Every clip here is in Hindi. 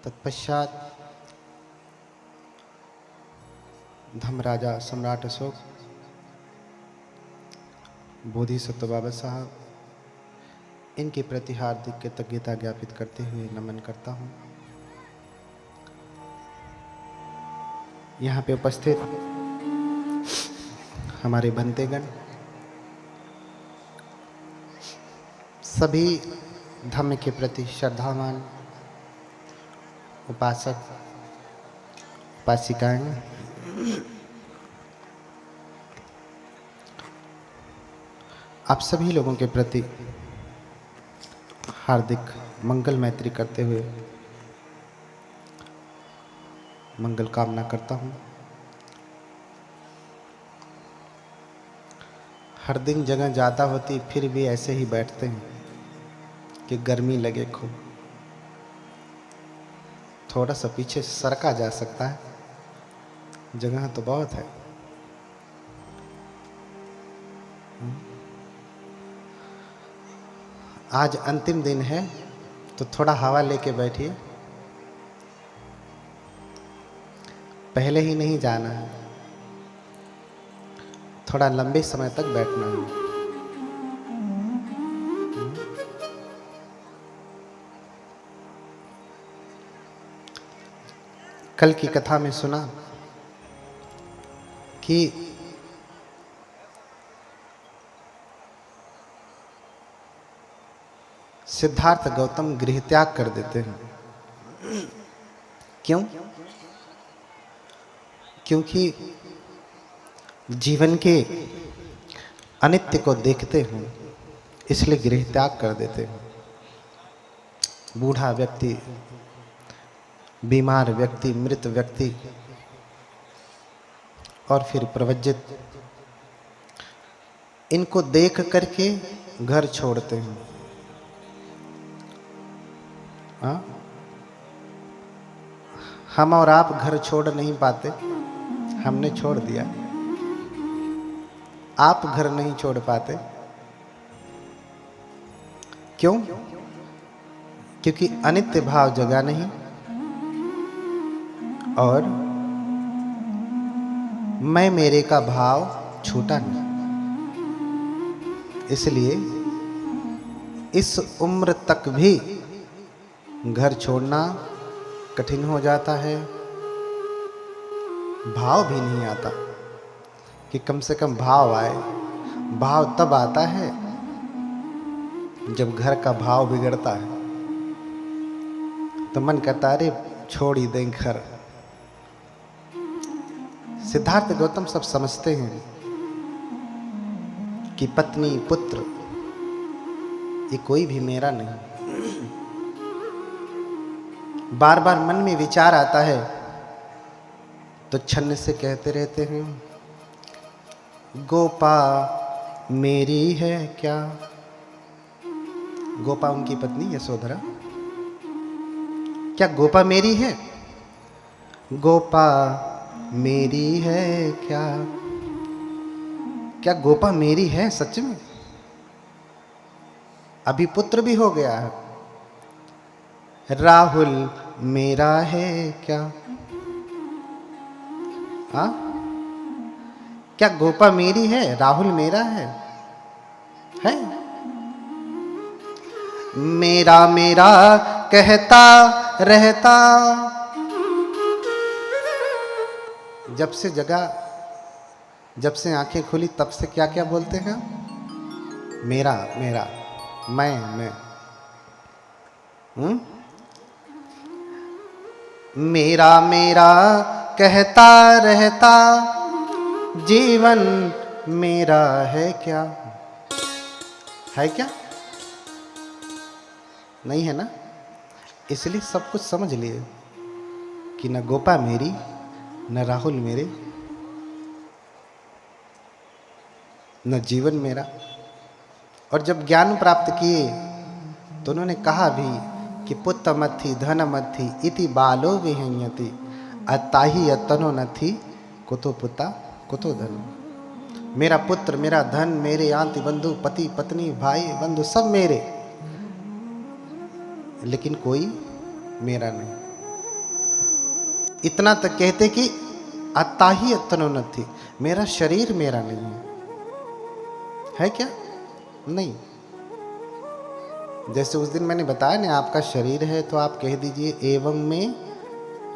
तत्पश्चात धर्मराजा सम्राट अशोक, बोधिसत्व बाबा साहब, इनके प्रति हार्दिक कृतज्ञता ज्ञापित करते हुए नमन करता हूँ। यहाँ पे उपस्थित हमारे बंदेगण, सभी धम्म के प्रति श्रद्धावान उपासक उपासिकाएं, आप सभी लोगों के प्रति हार्दिक मंगल मैत्री करते हुए मंगल कामना करता हूँ। हर दिन जगह ज़्यादा होती फिर भी ऐसे ही बैठते हैं कि गर्मी लगे खूब। थोड़ा सा पीछे सरका जा सकता है, जगह तो बहुत है। आज अंतिम दिन है तो थोड़ा हवा लेके बैठिए, पहले ही नहीं जाना है, थोड़ा लंबे समय तक बैठना है। कल की कथा में सुना कि सिद्धार्थ गौतम गृह त्याग कर देते हैं। क्यों? क्योंकि जीवन के अनित्य को देखते हैं, इसलिए गृह त्याग कर देते हैं। बूढ़ा व्यक्ति, बीमार व्यक्ति, मृत व्यक्ति और फिर प्रवज्जित, इनको देख करके घर छोड़ते हैं। हम और आप घर छोड़ नहीं पाते, हमने छोड़ दिया। आप घर नहीं छोड़ पाते, क्यों? क्योंकि अनित्य भाव जगा नहीं और मैं मेरे का भाव छूटा नहीं। इसलिए इस उम्र तक भी घर छोड़ना कठिन हो जाता है। भाव भी नहीं आता कि कम से कम भाव आए। भाव तब आता है जब घर का भाव बिगड़ता है, तो मन करता है अरे छोड़ ही दें घर। सिद्धार्थ गौतम सब समझते हैं कि पत्नी पुत्र ये कोई भी मेरा नहीं। बार बार मन में विचार आता है तो छन्न से कहते रहते हैं, गोपा मेरी है क्या? गोपा उनकी पत्नी यशोधरा, क्या गोपा मेरी है? गोपा मेरी है क्या? क्या गोपा मेरी है सच में? अभी पुत्र भी हो गया है। राहुल मेरा है क्या? हाँ, क्या गोपा मेरी है? राहुल मेरा है? मेरा मेरा कहता रहता। जब से जगा, जब से आंखें खुली तब से क्या क्या बोलते हैं? मेरा मेरा, मैं। मेरा मेरा कहता रहता, जीवन मेरा है क्या? है क्या? नहीं है ना? इसलिए सब कुछ समझ लिए कि न गोपा मेरी न राहुल मेरे न जीवन मेरा। और जब ज्ञान प्राप्त किए तो उन्होंने कहा भी कि पुत्र मथि धन मथि इति बालो विहंयति, अताही अतनो नथि कुतो पुता कुतो धन। मेरा पुत्र, मेरा धन, मेरे आंति बंधु, पति पत्नी, भाई बंधु सब मेरे, लेकिन कोई मेरा नहीं। इतना तक कहते कि अत्ता ही अत्तनोन्नति, मेरा शरीर मेरा नहीं है क्या? नहीं। जैसे उस दिन मैंने बताया ना, आपका शरीर है तो आप कह दीजिए एवं में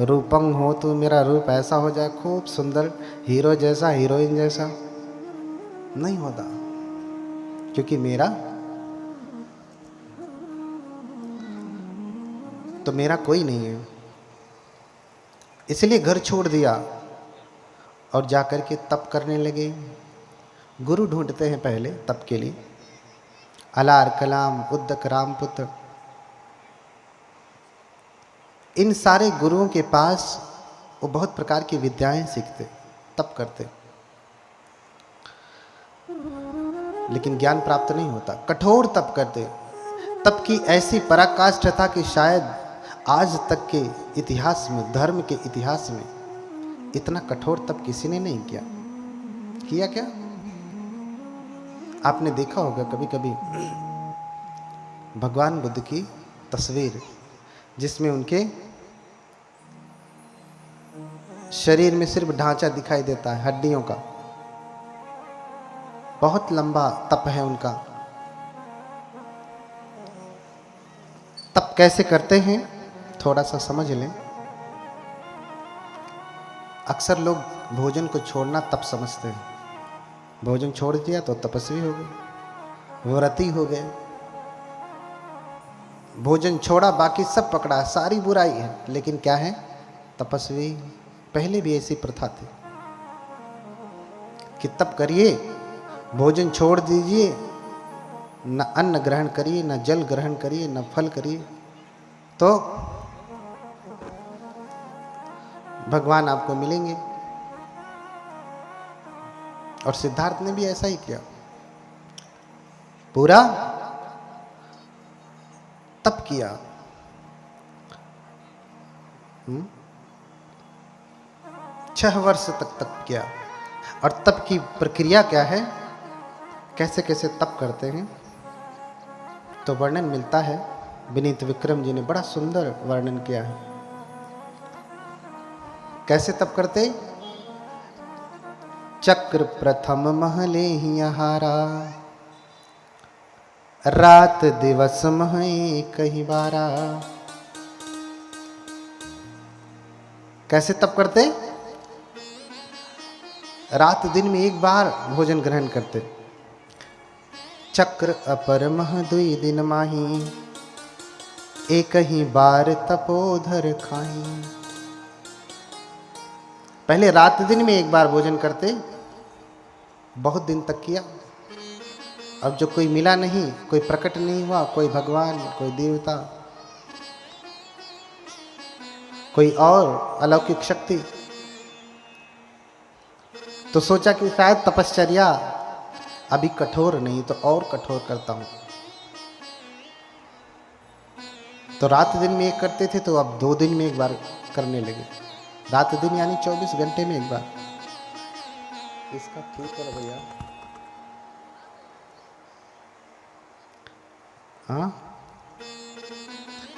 रूपं हो, तो मेरा रूप ऐसा हो जाए खूब सुंदर, हीरो जैसा, हीरोइन जैसा। नहीं होता, क्योंकि मेरा तो मेरा कोई नहीं है। इसलिए घर छोड़ दिया और जाकर के तप करने लगे। गुरु ढूंढते हैं पहले तप के लिए, अलार कलाम उद्दक रामपुत्र, इन सारे गुरुओं के पास वो बहुत प्रकार की विद्याएं सीखते, तप करते, लेकिन ज्ञान प्राप्त नहीं होता। कठोर तप करते। तप की ऐसी पराकाष्ठा कि शायद आज तक के इतिहास में, धर्म के इतिहास में इतना कठोर तप किसी ने नहीं किया। किया क्या? आपने देखा होगा कभी कभी भगवान बुद्ध की तस्वीर, जिसमें उनके शरीर में सिर्फ ढांचा दिखाई देता है हड्डियों का। बहुत लंबा तप है उनका। तप कैसे करते हैं थोड़ा सा समझ लें। अक्सर लोग भोजन को छोड़ना तप समझते हैं। भोजन छोड़ दिया तो तपस्वी हो गए, व्रती हो गए। भोजन छोड़ा, बाकी सब पकड़ा, सारी बुराई है, लेकिन क्या है? तपस्वी। पहले भी ऐसी प्रथा थी कि तप करिए, भोजन छोड़ दीजिए, न अन्न ग्रहण करिए, न जल ग्रहण करिए, न फल करिए, तो भगवान आपको मिलेंगे। और सिद्धार्थ ने भी ऐसा ही किया, पूरा तप किया। 6 वर्ष तक तप किया। और तप की प्रक्रिया क्या है, कैसे कैसे तप करते हैं, तो वर्णन मिलता है। विनीत विक्रम जी ने बड़ा सुंदर वर्णन किया है। कैसे तप करते? चक्र प्रथम महले ही हारा, रात दिवस मह कहीं बारा। कैसे तप करते? रात दिन में एक बार भोजन ग्रहण करते। चक्र अपर मह दुई दिन माही, एक ही बार तपोधर खाही। पहले रात दिन में एक बार भोजन करते, बहुत दिन तक किया। अब जो कोई मिला नहीं, कोई प्रकट नहीं हुआ, कोई भगवान, कोई देवता, कोई और अलौकिक शक्ति, तो सोचा कि शायद तपश्चर्या अभी कठोर नहीं, तो और कठोर करता हूं। तो रात दिन में एक करते थे, तो अब 2 दिन में एक बार करने लगे। रात दिन यानी 24 घंटे में एक बार। इसका ठीक करो भैया। हाँ,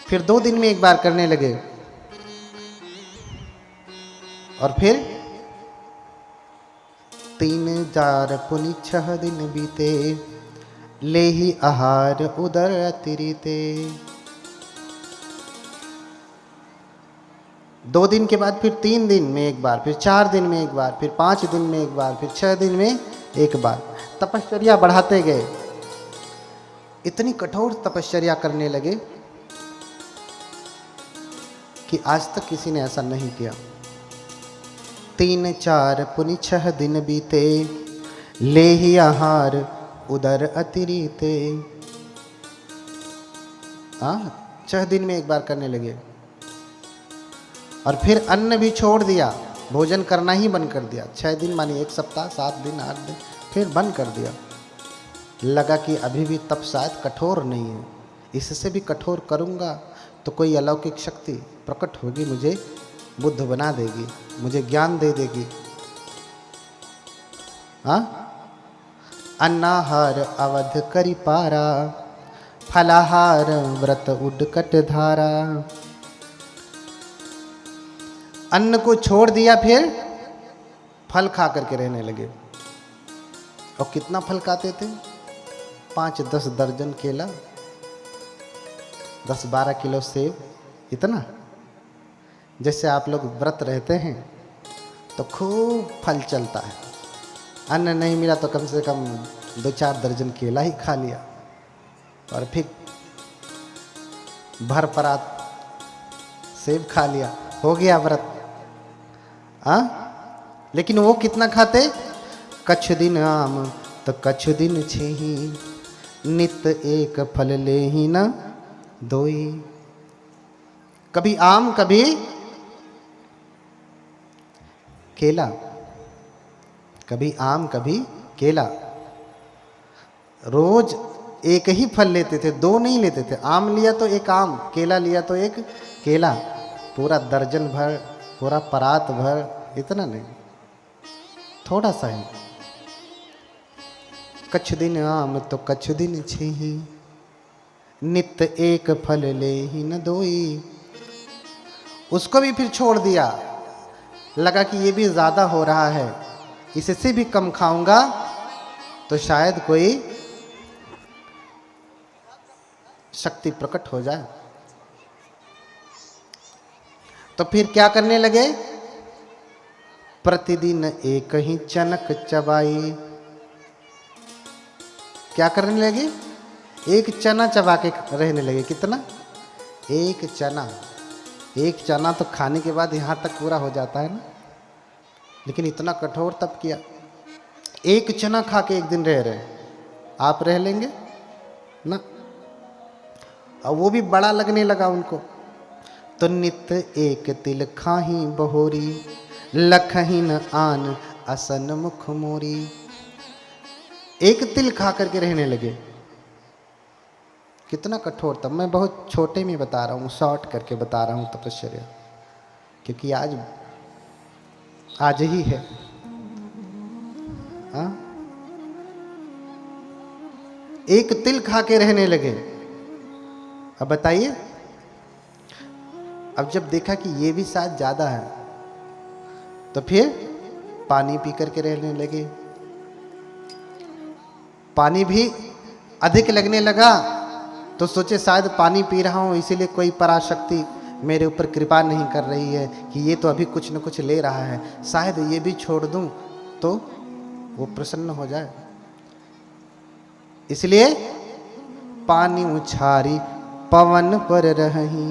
फिर 2 दिन में एक बार करने लगे। और फिर 3 4 पुनि 6 दिन बीते, ले ही आहार उदर अतिरिते। 2 दिन के बाद फिर 3 दिन में एक बार, फिर 4 दिन में एक बार, फिर 5 दिन में एक बार, फिर 6 दिन में एक बार। तपश्चर्या बढ़ाते गए। इतनी कठोर तपश्चर्या करने लगे कि आज तक किसी ने ऐसा नहीं किया। 3 4 पुनि 6 दिन बीते, ले ही आहार उदर अतिरिते। 6 दिन में एक बार करने लगे। और फिर अन्न भी छोड़ दिया, भोजन करना ही बंद कर दिया। 6 दिन मानी 1 सप्ताह, 7 दिन, 8 दिन, फिर बंद कर दिया। लगा कि अभी भी तप शायद कठोर नहीं है, इससे भी कठोर करूँगा तो कोई अलौकिक शक्ति प्रकट होगी, मुझे बुद्ध बना देगी, मुझे ज्ञान दे देगी। अन्नाहार अवध करी पारा, फलाहार व्रत उडकट धारा। अन्न को छोड़ दिया, फिर फल खा करके रहने लगे। और कितना फल खाते थे? 5-10 दर्जन केला, 10-12 किलो सेब, इतना। जैसे आप लोग व्रत रहते हैं तो खूब फल चलता है, अन्न नहीं मिला तो कम से कम 2-4 दर्जन केला ही खा लिया और फिर भर परात सेब खा लिया, हो गया व्रत। हाँ, लेकिन वो कितना खाते? कछु दिन आम तो कछु दिन छेही, नित एक फल ले ही न दोई। कभी आम कभी केला, कभी आम कभी केला। रोज एक ही फल लेते थे, 2 नहीं लेते थे। आम लिया तो एक आम, केला लिया तो एक केला, पूरा दर्जन भर, पूरा परात भर, इतना नहीं, थोड़ा सा ही। कछु दिन आम तो कछु दिन छेही, नित एक फल ले ही न दोई। उसको भी फिर छोड़ दिया, लगा कि ये भी ज़्यादा हो रहा है, इससे भी कम खाऊंगा तो शायद कोई शक्ति प्रकट हो जाए। तो फिर क्या करने लगे? प्रतिदिन एक ही चनक चबाई। क्या करने लगे? एक चना चबा के रहने लगे। कितना? एक चना। एक चना तो खाने के बाद यहाँ तक पूरा हो जाता है ना, लेकिन इतना कठोर तब किया। एक चना खा के एक दिन रह रहे, आप रह लेंगे ना? और वो भी बड़ा लगने लगा उनको। तो नित एक तिल खाही बहोरी, लखही न आन असन मुख मोरी। एक तिल खा करके रहने लगे। कितना कठोर था। मैं बहुत छोटे में बता रहा हूँ, शॉर्ट करके बता रहा हूँ तपश्चर्या, क्योंकि आज ही है। हाँ, एक तिल खा के रहने लगे। अब बताइए, अब जब देखा कि ये भी शायद ज्यादा है तो फिर पानी पी करके रहने लगे। पानी भी अधिक लगने लगा तो सोचे शायद पानी पी रहा हूं इसीलिए कोई पराशक्ति मेरे ऊपर कृपा नहीं कर रही है कि ये तो अभी कुछ न कुछ ले रहा है, शायद ये भी छोड़ दूं तो वो प्रसन्न हो जाए। इसलिए पानी उछारी पवन पर रही,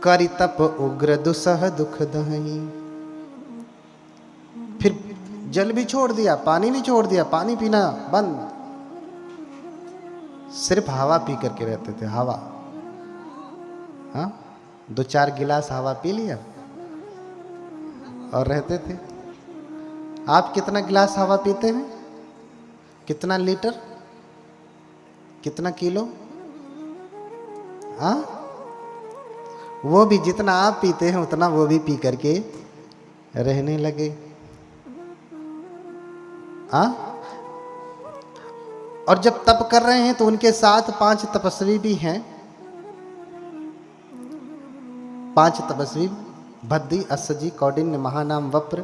करि तप उग्र दुसह दुख दही। फिर जल भी छोड़ दिया, पानी भी छोड़ दिया, पानी पीना बंद, सिर्फ हवा पी करके रहते थे। हवा, हाँ, 2-4 गिलास हवा पी लिया और रहते थे। आप कितना गिलास हवा पीते हैं? कितना लीटर? कितना किलो? हाँ, वो भी जितना आप पीते हैं उतना वो भी पी करके रहने लगे। हाँ, और जब तप कर रहे हैं तो उनके साथ 5 तपस्वी भी हैं। 5 तपस्वी, भद्दी, अस्सजी, कौंडिन्य, महानाम, वप्र।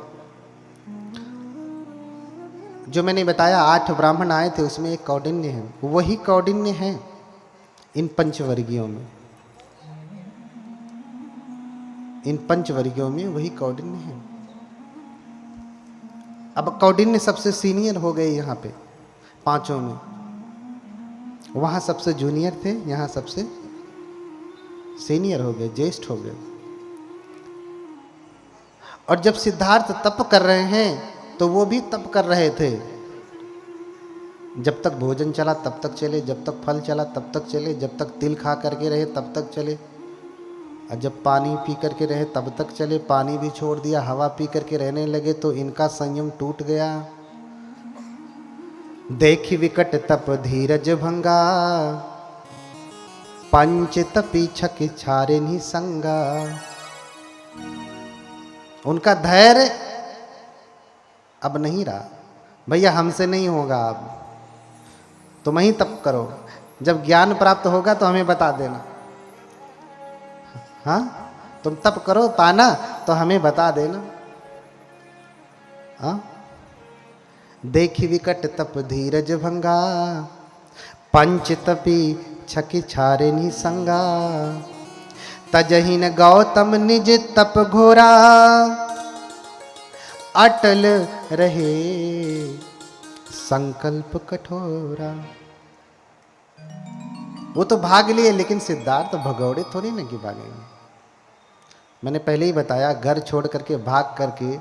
जो मैंने बताया 8 ब्राह्मण आए थे उसमें एक कौंडिन्य है, वही कौंडिन्य है इन पंचवर्गीयों में। इन पंचवर्गीयों में वही कौंडिन्य है। अब कौंडिन्य सबसे सीनियर हो गए यहाँ पे 5 में। वहाँ सबसे जूनियर थे, यहाँ सबसे सीनियर हो गए, ज्येष्ठ हो गए। और जब सिद्धार्थ तप कर रहे हैं तो वो भी तप कर रहे थे। जब तक भोजन चला तब तक चले, जब तक फल चला तब तक चले, जब तक तिल खा करके रहे तब तक चले, और जब पानी पी करके रहे तब तक चले। पानी भी छोड़ दिया, हवा पी करके रहने लगे तो इनका संयम टूट गया। देखी विकट तप धीरज भंगा, पंच तपी छक छारे नि संगा। उनका धैर्य अब नहीं रहा। भैया हमसे नहीं होगा, अब तुम ही तप करो, जब ज्ञान प्राप्त होगा तो हमें बता देना। हाँ, तुम तप करो, पाना तो हमें बता देना। हाँ, देखी विकट तप धीरज भंगा, पंच तपी छकी छारे निसंगा, तजहिन गौतम निज तप घोरा, अटल रहे संकल्प कठोरा। वो तो भाग लिए, लेकिन सिद्धार्थ तो भगौड़े थोड़ी ना कि भागेंगे। मैंने पहले ही बताया, घर छोड़ करके भाग करके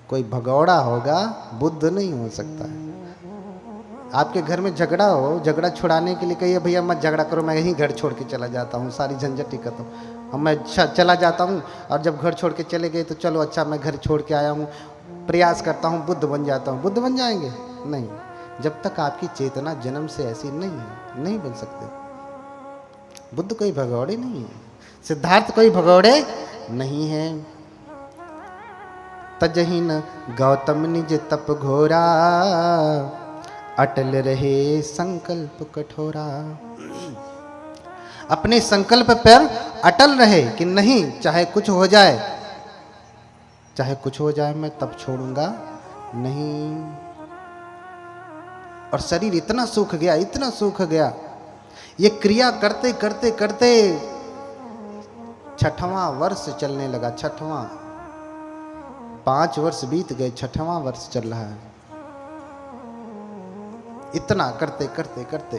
कोई भगौड़ा होगा, बुद्ध नहीं हो सकता है। आपके घर में झगड़ा हो, झगड़ा छुड़ाने के लिए कहिए भैया मत झगड़ा करो, मैं यहीं घर छोड़ के चला जाता हूँ, सारी झंझट खत्म, अब मैं चला जाता हूँ। और जब घर छोड़ के चले गए तो चलो अच्छा मैं घर छोड़ के आया हूँ, प्रयास करता हूँ बुद्ध बन जाता हूँ। बुद्ध बन जाएंगे? नहीं, जब तक आपकी चेतना जन्म से ऐसी नहीं है, नहीं बन सकते। बुद्ध कोई भगौड़े नहीं है, सिद्धार्थ कोई भगौड़े नहीं है। तजहिन गौतम निज तप घोरा, अटल रहे संकल्प कठोरा। अपने संकल्प पर अटल रहे कि नहीं, चाहे कुछ हो जाए, चाहे कुछ हो जाए मैं तब छोड़ूंगा नहीं। और शरीर इतना सूख गया, इतना सूख गया, ये क्रिया करते करते करते 6वां वर्ष चलने लगा। 6वां, 5 वर्ष बीत गए, 6वां वर्ष चल रहा है। इतना करते करते करते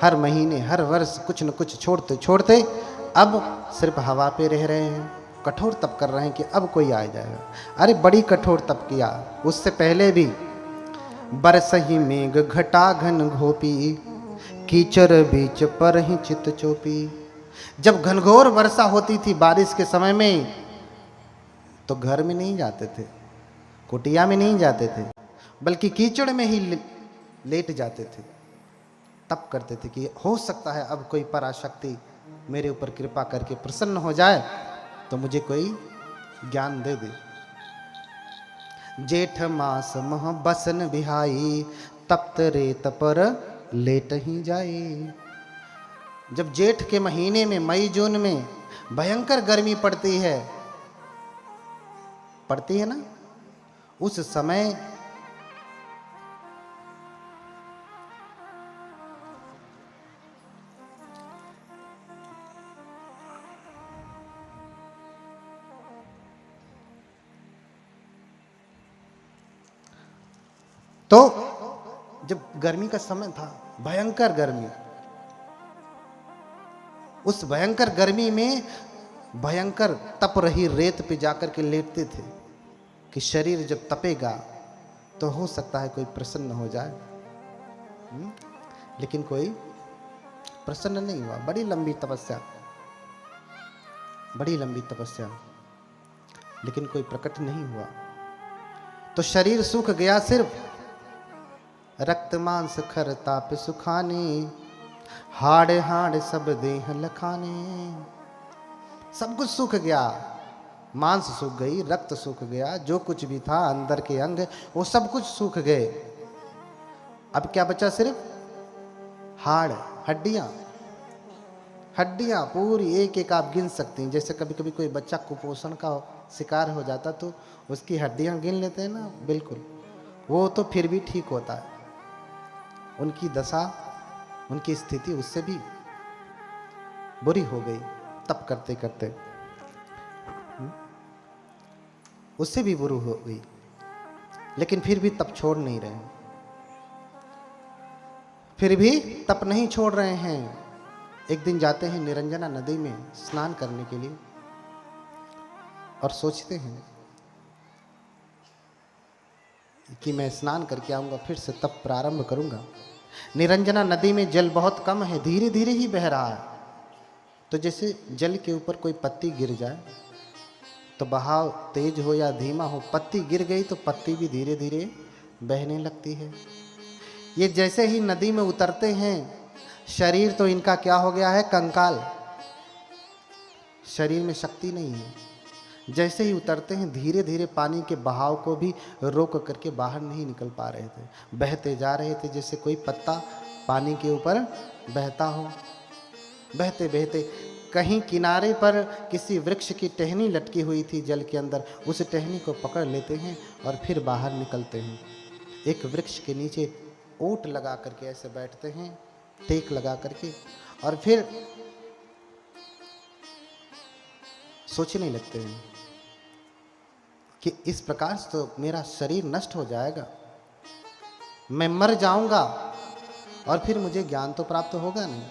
हर महीने हर वर्ष कुछ न कुछ छोड़ते छोड़ते अब सिर्फ हवा पे रह रहे हैं। कठोर तप कर रहे हैं कि अब कोई आ जाएगा। अरे बड़ी कठोर तप किया, उससे पहले भी बरसही मेघ घटा घन घोपी, कीचड़ बीच पर ही चित चोपी। जब घनघोर वर्षा होती थी बारिश के समय में, तो घर में नहीं जाते थे, कुटिया में नहीं जाते थे, बल्कि कीचड़ में ही लेट जाते थे। तप करते थे कि हो सकता है अब कोई पराशक्ति मेरे ऊपर कृपा करके प्रसन्न हो जाए तो मुझे कोई ज्ञान दे दे। जेठ मास मह बसन बिहाई, तप्त रेत पर लेट ही जाए। जब जेठ के महीने में, मई जून में भयंकर गर्मी पड़ती है ना, उस समय तो जब गर्मी का समय था, भयंकर गर्मी, उस भयंकर गर्मी में भयंकर तप रही रेत पे जाकर के लेटते थे कि शरीर जब तपेगा तो हो सकता है कोई प्रसन्न हो जाए। लेकिन कोई प्रसन्न नहीं हुआ। बड़ी लंबी तपस्या, बड़ी लंबी तपस्या, लेकिन कोई प्रकट नहीं हुआ। तो शरीर सूख गया, सिर्फ रक्त मांस खर ताप सुखाने, हाड़ हाड़ सब देह लखाने। सब कुछ सूख गया, मांस सूख गई, रक्त सूख गया, जो कुछ भी था अंदर के अंग वो सब कुछ सूख गए। अब क्या बचा? सिर्फ हाड़, हड्डियां। हड्डियां पूरी एक एक आप गिन सकती हैं। जैसे कभी कभी कोई बच्चा कुपोषण का शिकार हो जाता तो उसकी हड्डियां गिन लेते हैं ना, बिल्कुल वो तो फिर भी ठीक होता है। उनकी दशा, उनकी स्थिति उससे भी बुरी हो गई तप करते करते, उससे भी बुरी हो गई। लेकिन फिर भी तप छोड़ नहीं रहे, फिर भी तप नहीं छोड़ रहे हैं। एक दिन जाते हैं निरंजना नदी में स्नान करने के लिए और सोचते हैं कि मैं स्नान करके आऊंगा, फिर से तप प्रारंभ करूंगा। निरंजना नदी में जल बहुत कम है, धीरे धीरे ही बह रहा है। तो जैसे जल के ऊपर कोई पत्ती गिर जाए तो बहाव तेज हो या धीमा हो, पत्ती गिर गई तो पत्ती भी धीरे धीरे बहने लगती है। ये जैसे ही नदी में उतरते हैं, शरीर तो इनका क्या हो गया है? कंकाल। शरीर में शक्ति नहीं है। जैसे ही उतरते हैं, धीरे धीरे पानी के बहाव को भी रोक करके बाहर नहीं निकल पा रहे थे, बहते जा रहे थे जैसे कोई पत्ता पानी के ऊपर बहता हो। बहते बहते कहीं किनारे पर किसी वृक्ष की टहनी लटकी हुई थी जल के अंदर, उस टहनी को पकड़ लेते हैं और फिर बाहर निकलते हैं। एक वृक्ष के नीचे ओट लगा करके ऐसे बैठते हैं, टेक लगा करके, और फिर सोचने लगते हैं कि इस प्रकार से तो मेरा शरीर नष्ट हो जाएगा, मैं मर जाऊंगा और फिर मुझे ज्ञान तो प्राप्त होगा नहीं।